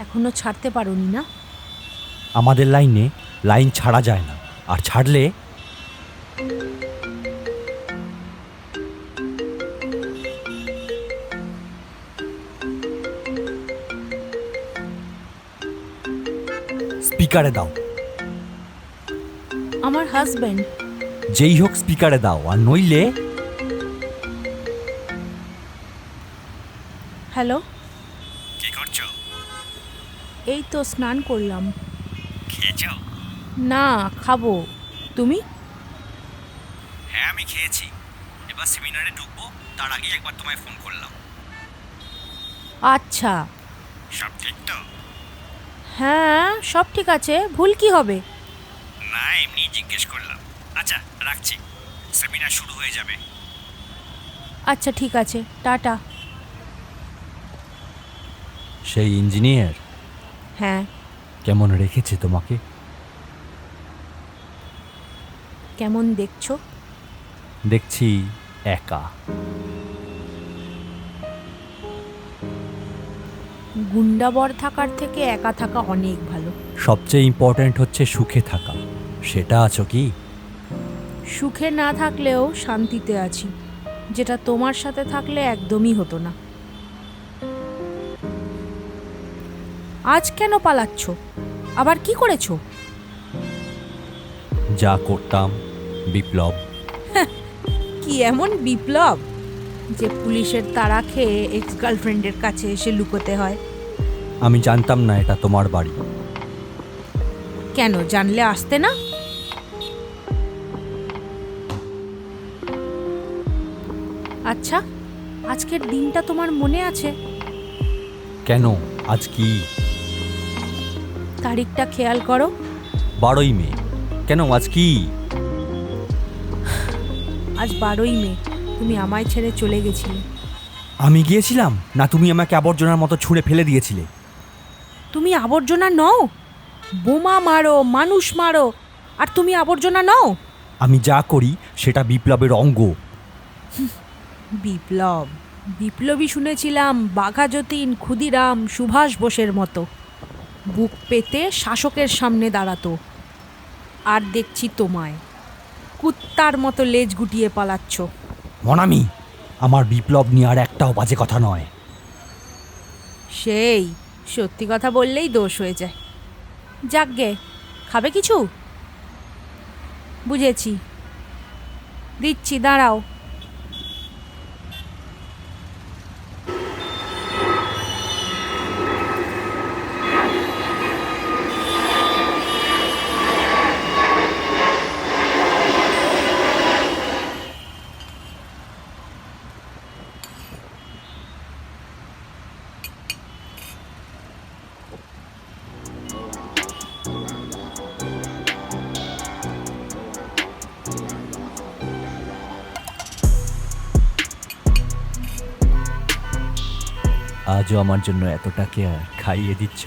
এখনো ছাড়তে পারোনি না? আমাদের লাইনে লাইন ছাড়া যায় না, আর ছাড়লে স্পিকারে দাও। আমার হাজব্যান্ড। যেই হোক স্পিকারে দাও, আর নইলে। হ্যালো, কি করছো? এই তো স্নান করলাম। খেয়েছো? না, খাবো। তুমি? হ্যাঁ, আমি খেয়েছি। এবার সেমিনারে ঢুকবো, তার আগে একবার তোমায় ফোন করলাম। আচ্ছা। সব ঠিক তো? হ্যাঁ, সব ঠিক আছে, ভুল কি হবে? না, এমনি জিজ্ঞেস করলাম। আচ্ছা, রাখছি, সেমিনার শুরু হয়ে যাবে। আচ্ছা ঠিক আছে, টাটা। সেই ইঞ্জিনিয়ার হ্যাঁ। কেমন রেখেছে তোমাকে? কেমন দেখছো? দেখছি একা। গুন্ডাবর থাকার থেকে একা থাকা অনেক ভালো। সবচেয়ে ইম্পর্ট্যান্ট হচ্ছে সুখে থাকা। সেটা আছো কি? সুখে না থাকলেও শান্তিতে আছি, যেটা তোমার সাথে থাকলে একদমই হতো না। আজ কেন পালাচ্ছ? আবার কি করেছো? যা করতাম, বিপ্লব। কি এমন বিপ্লব যে পুলিশের তাড়া খেয়ে এক্স গার্লফ্রেন্ডের কাছে এসে লুকোতে হয়? আমি জানতাম না এটা তোমার বাড়ি। কেন জানলে আসতে না? আচ্ছা, আজকের দিনটা তোমার মনে আছে? কেন? আজ কি? তারিখটা খেয়াল করো। 12ই মে। কেন, আজ কি? আজ 12ই মে। তুমি আমায় ছেড়ে চলে গেছিলে। আমি গিয়েছিলাম না, তুমি আমাকে আবর্জনার মতো ছুঁড়ে ফেলে দিয়েছিলে? তুমি আবর্জনা নও। বোমা মারো, মানুষ মারো, আর তুমি আবর্জনা নও। আমি যা করি সেটা বিপ্লবের অঙ্গ। বিপ্লব? বিপ্লবী শুনেছিলাম বাঘা যতীন, ক্ষুদিরাম, সুভাষ বোসের মতো বুক পেতে শাসকের সামনে দাঁড়াতো। আর দেখছি তোমায় কুত্তার মতো লেজ গুটিয়ে পালাচ্ছ। মনামি, আমার বিপ্লব নিয়ে আর একটাও বাজে কথা নয়। সেই সত্যি কথা বললেই দোষ হয়ে যায়। যাকগে, খাবে কিছু? বুঝেছি, দিচ্ছি, দাঁড়াও। আজও আমার জন্য এতটা কেয়ার খাইয়ে দিচ্ছ।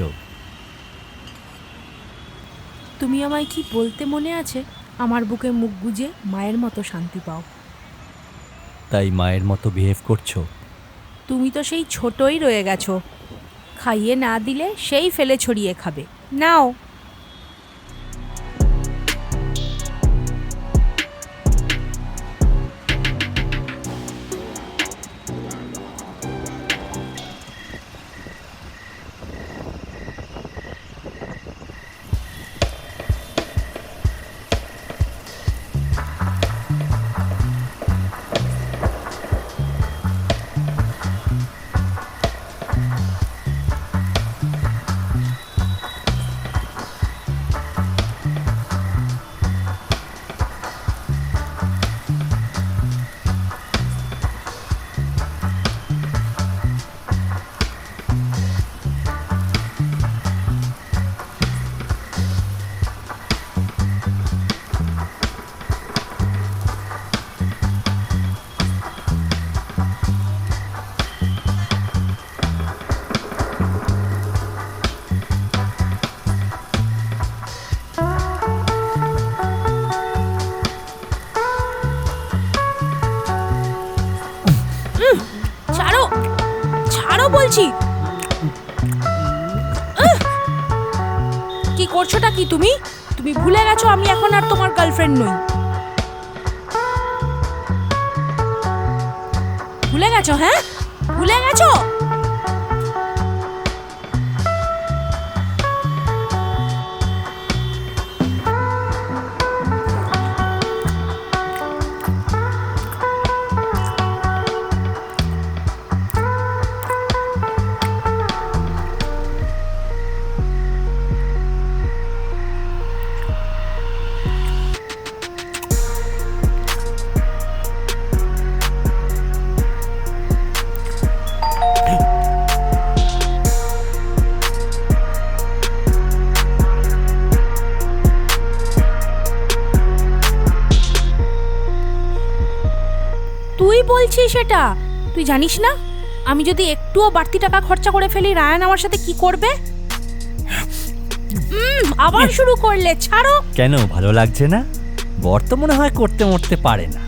তুমি আমায় কি বলতে মনে আছে? আমার বুকে মুখ গুজে মায়ের মতো শান্তি পাও। তাই মায়ের মতো বিহেভ করছো? তুমি তো সেই ছোটই রয়ে গেছো। খাইয়ে না দিলে সেই ফেলে ছড়িয়ে খাবে। নাও। ছাড়ো, ছাড়ো বলছি। করছোটা কি তুমি? তুমি ভুলে গেছো আমি এখন আর তোমার গার্লফ্রেন্ড নই। ভুলে গেছো? হ্যাঁ, ভুলে গেছো? তুই বলছিস সেটা? তুই জানিস না আমি যদি একটুও বাড়তি টাকা খরচা করে ফেলি রায়ান আমার সাথে কি করবে? আবার শুরু করলে, ছাড়ো। কেন, ভালো লাগছে না? বর তো মনে হয় করতে মরতে পারে না।